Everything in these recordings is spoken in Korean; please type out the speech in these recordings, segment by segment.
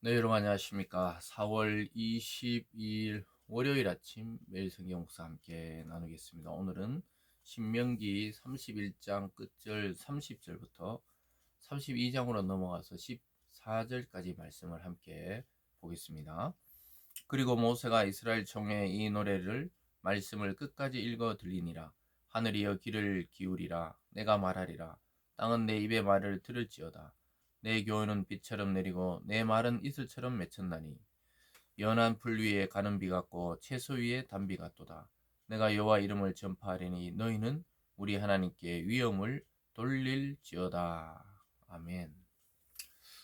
네, 여러분 안녕하십니까. 4월 22일 월요일 아침 매일 성경 묵상 함께 나누겠습니다. 오늘은 신명기 31장 끝절 30절부터 32장으로 넘어가서 14절까지 말씀을 함께 보겠습니다. 그리고 모세가 이스라엘 총회에 이 노래를 말씀을 끝까지 읽어 들리니라. 하늘이여 귀를 기울이라. 내가 말하리라. 땅은 내 입의 말을 들을지어다. 내 교훈은 비처럼 내리고 내 말은 이슬처럼 맺혔나니 연한 풀 위에 가는 비 같고 채소 위에 단비 같도다. 내가 여호와 이름을 전파하리니 너희는 우리 하나님께 위엄을 돌릴지어다. 아멘.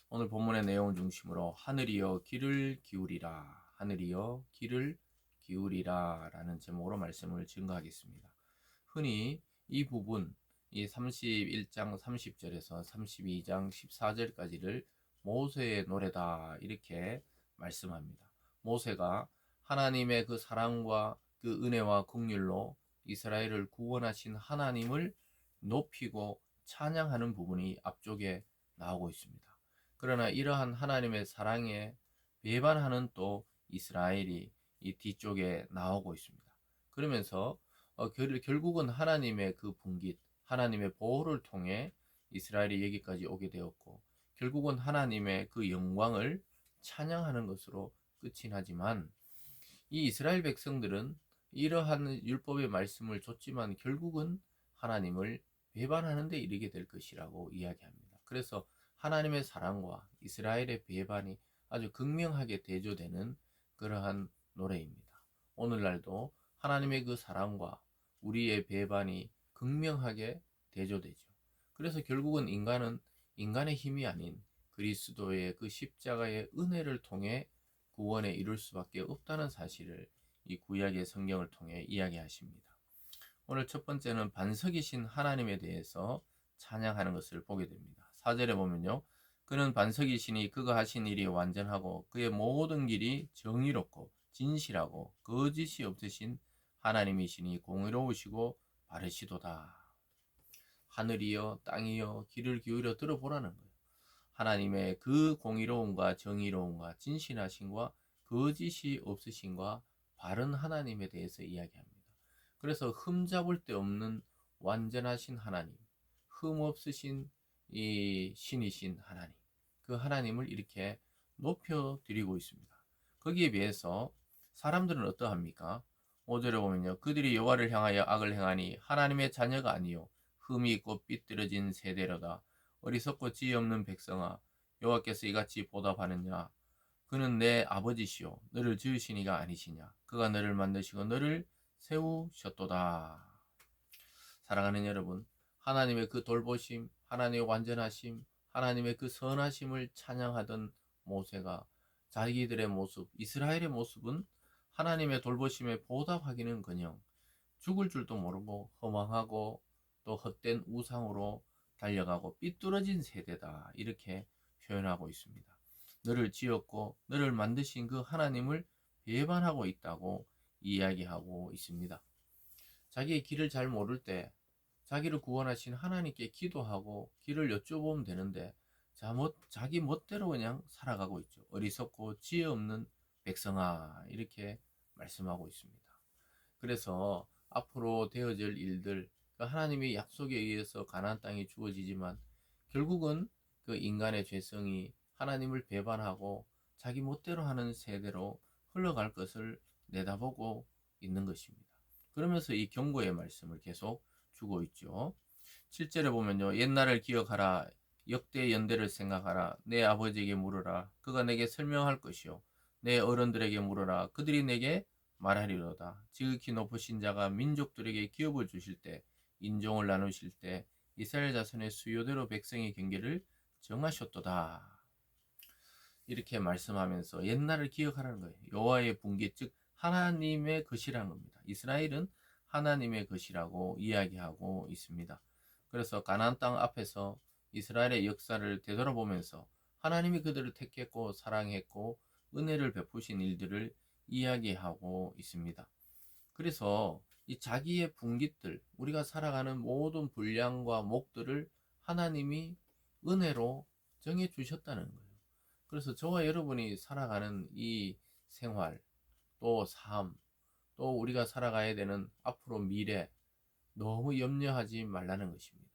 오늘 본문의 내용을 중심으로 하늘이여 귀를 기울이라. 하늘이여 귀를 기울이라 라는 제목으로 말씀을 증거하겠습니다. 흔히 이 부분, 이 31장 30절에서 32장 14절까지를 모세의 노래다 이렇게 말씀합니다. 모세가 하나님의 그 사랑과 그 은혜와 긍휼로 이스라엘을 구원하신 하나님을 높이고 찬양하는 부분이 앞쪽에 나오고 있습니다. 그러나 이러한 하나님의 사랑에 배반하는 또 이스라엘이 이 뒤쪽에 나오고 있습니다. 그러면서 결국은 하나님의 그 분깃, 하나님의 보호를 통해 이스라엘이 여기까지 오게 되었고, 결국은 하나님의 그 영광을 찬양하는 것으로 끝이 나지만, 이 이스라엘 백성들은 이러한 율법의 말씀을 줬지만 결국은 하나님을 배반하는 데 이르게 될 것이라고 이야기합니다. 그래서 하나님의 사랑과 이스라엘의 배반이 아주 극명하게 대조되는 그러한 노래입니다. 오늘날도 하나님의 그 사랑과 우리의 배반이 극명하게 대조되죠. 그래서 결국은 인간은 인간의 힘이 아닌 그리스도의 그 십자가의 은혜를 통해 구원에 이룰 수밖에 없다는 사실을 이 구약의 성경을 통해 이야기하십니다. 오늘 첫 번째는 반석이신 하나님에 대해서 찬양하는 것을 보게 됩니다. 4절에 보면요. 그는 반석이시니 그가 하신 일이 완전하고 그의 모든 길이 정의롭고 진실하고 거짓이 없으신 하나님이시니 공의로우시고 바르시도다. 하늘이여 땅이여 귀를 기울여 들어보라는 거예요. 하나님의 그 공의로움과 정의로움과 진실하심과 거짓이 없으심과 바른 하나님에 대해서 이야기합니다. 그래서 흠잡을 데 없는 완전하신 하나님, 흠 없으신 이 신이신 하나님, 그 하나님을 이렇게 높여드리고 있습니다. 거기에 비해서 사람들은 어떠합니까? 5절에 보면요. 그들이 여호와를 향하여 악을 행하니 하나님의 자녀가 아니요 흠이 있고 삐뚤어진 세대로다. 어리석고 지혜 없는 백성아, 여호와께서 이같이 보답하느냐? 그는 내 아버지시요 너를 지으신 이가 아니시냐? 그가 너를 만드시고 너를 세우셨도다. 사랑하는 여러분, 하나님의 그 돌보심, 하나님의 완전하심, 하나님의 그 선하심을 찬양하던 모세가 자기들의 모습, 이스라엘의 모습은 하나님의 돌보심에 보답하기는커녕 죽을 줄도 모르고 허망하고 또 헛된 우상으로 달려가고 삐뚤어진 세대다 이렇게 표현하고 있습니다. 너를 지었고 너를 만드신 그 하나님을 배반하고 있다고 이야기하고 있습니다. 자기의 길을 잘 모를 때 자기를 구원하신 하나님께 기도하고 길을 여쭤보면 되는데 자기 멋대로 그냥 살아가고 있죠. 어리석고 지혜 없는 백성아 이렇게 말씀하고 있습니다. 그래서 앞으로 되어질 일들, 그 하나님의 약속에 의해서 가나안 땅이 주어지지만 결국은 그 인간의 죄성이 하나님을 배반하고 자기 멋대로 하는 세대로 흘러갈 것을 내다보고 있는 것입니다. 그러면서 이 경고의 말씀을 계속 주고 있죠. 7절에 보면요. 옛날을 기억하라. 역대 연대를 생각하라. 내 아버지에게 물으라. 그가 내게 설명할 것이요. 내 어른들에게 물으라. 그들이 내게 말하리로다. 지극히 높으신 자가 민족들에게 기업을 주실 때, 인종을 나누실 때 이스라엘 자손의 수요대로 백성의 경계를 정하셨도다. 이렇게 말씀하면서 옛날을 기억하라는 거예요. 여호와의 분깃, 즉 하나님의 것이라는 겁니다. 이스라엘은 하나님의 것이라고 이야기하고 있습니다. 그래서 가나안 땅 앞에서 이스라엘의 역사를 되돌아보면서 하나님이 그들을 택했고 사랑했고 은혜를 베푸신 일들을 이야기하고 있습니다. 그래서 이 자기의 분깃들, 우리가 살아가는 모든 분량과 목들을 하나님이 은혜로 정해 주셨다는 거예요. 그래서 저와 여러분이 살아가는 이 생활, 또 삶, 또 우리가 살아가야 되는 앞으로 미래, 너무 염려하지 말라는 것입니다.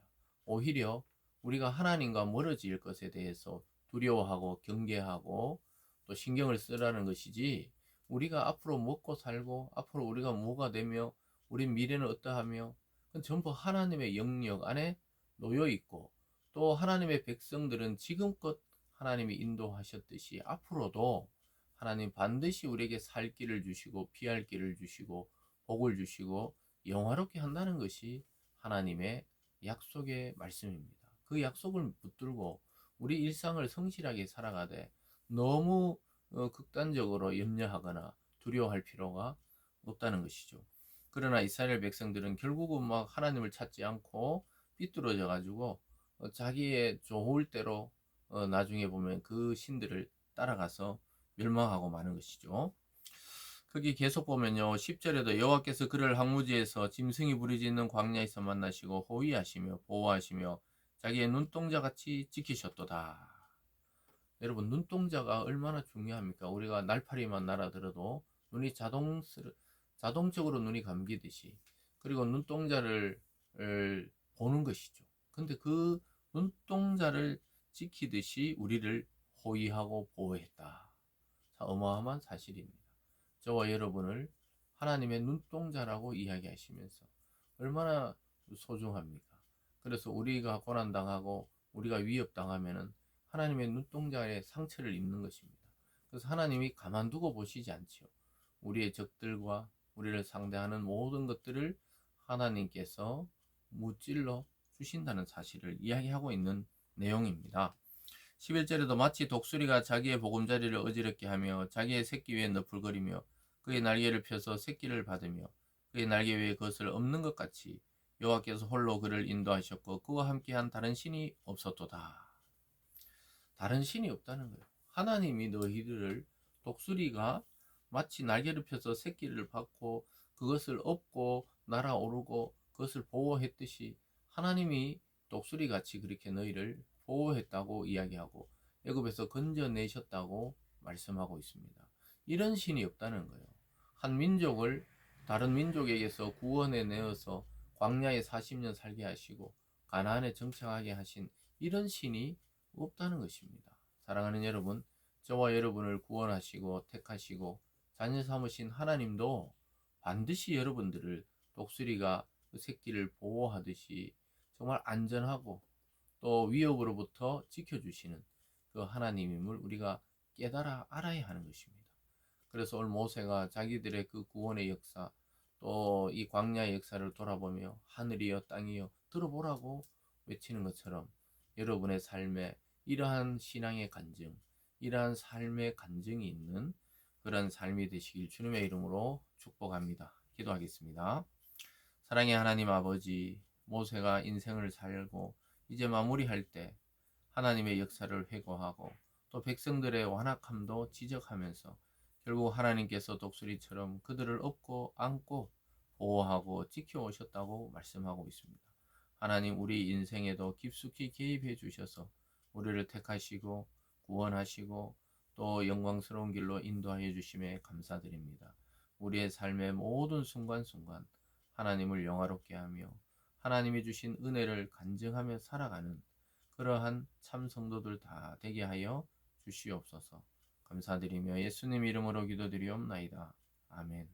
오히려 우리가 하나님과 멀어질 것에 대해서 두려워하고 경계하고 또 신경을 쓰라는 것이지, 우리가 앞으로 먹고 살고 앞으로 우리가 뭐가 되며 우리 미래는 어떠하며, 그건 전부 하나님의 영역 안에 놓여 있고, 또 하나님의 백성들은 지금껏 하나님이 인도하셨듯이 앞으로도 하나님 반드시 우리에게 살 길을 주시고 피할 길을 주시고 복을 주시고 영화롭게 한다는 것이 하나님의 약속의 말씀입니다. 그 약속을 붙들고 우리 일상을 성실하게 살아가되 너무 극단적으로 염려하거나 두려워할 필요가 없다는 것이죠. 그러나 이스라엘 백성들은 결국은 막 하나님을 찾지 않고 삐뚤어져 가지고 자기의 좋을 대로 나중에 보면 그 신들을 따라가서 멸망하고 마는 것이죠. 거기 계속 보면요, 10절에도 여호와께서 그를 항무지에서 짐승이 부르짖는 광야에서 만나시고 호위하시며 보호하시며 자기의 눈동자같이 지키셨도다. 여러분, 눈동자가 얼마나 중요합니까? 우리가 날파리만 날아들어도 눈이 자동적으로 눈이 감기듯이, 그리고 눈동자를 보는 것이죠. 근데 그 눈동자를 지키듯이 우리를 호위하고 보호했다. 자, 어마어마한 사실입니다. 저와 여러분을 하나님의 눈동자라고 이야기하시면서 얼마나 소중합니까? 그래서 우리가 고난당하고 우리가 위협당하면은 하나님의 눈동자에 상처를 입는 것입니다. 그래서 하나님이 가만두고 보시지 않지요. 우리의 적들과 우리를 상대하는 모든 것들을 하나님께서 무찔러 주신다는 사실을 이야기하고 있는 내용입니다. 11절에도 마치 독수리가 자기의 보금자리를 어지럽게 하며 자기의 새끼 위에 너풀거리며 그의 날개를 펴서 새끼를 받으며 그의 날개 위에 그것을 엎는 것 같이 여호와께서 홀로 그를 인도하셨고 그와 함께한 다른 신이 없었도다. 다른 신이 없다는 거예요. 하나님이 너희들을, 독수리가 마치 날개를 펴서 새끼를 받고 그것을 업고 날아오르고 그것을 보호했듯이 하나님이 독수리 같이 그렇게 너희를 보호했다고 이야기하고 애굽에서 건져내셨다고 말씀하고 있습니다. 이런 신이 없다는 거예요. 한 민족을 다른 민족에게서 구원해 내어서 광야에 40년 살게 하시고 가나안에 정착하게 하신 이런 신이 없다는 것입니다. 사랑하는 여러분, 저와 여러분을 구원하시고 택하시고 자녀 삼으신 하나님도 반드시 여러분들을 독수리가 그 새끼를 보호하듯이 정말 안전하고 또 위협으로부터 지켜주시는 그 하나님임을 우리가 깨달아 알아야 하는 것입니다. 그래서 오늘 모세가 자기들의 그 구원의 역사, 또 이 광야의 역사를 돌아보며 하늘이여 땅이여 들어보라고 외치는 것처럼 여러분의 삶에 이러한 신앙의 간증, 이러한 삶의 간증이 있는 그런 삶이 되시길 주님의 이름으로 축복합니다. 기도하겠습니다. 사랑의 하나님 아버지, 모세가 인생을 살고 이제 마무리할 때 하나님의 역사를 회고하고 또 백성들의 완악함도 지적하면서 결국 하나님께서 독수리처럼 그들을 업고 안고 보호하고 지켜오셨다고 말씀하고 있습니다. 하나님, 우리 인생에도 깊숙이 개입해 주셔서 우리를 택하시고 구원하시고 또 영광스러운 길로 인도하여 주심에 감사드립니다. 우리의 삶의 모든 순간순간 하나님을 영화롭게 하며 하나님이 주신 은혜를 간증하며 살아가는 그러한 참 성도들 다 되게 하여 주시옵소서. 감사드리며 예수님 이름으로 기도드리옵나이다. 아멘.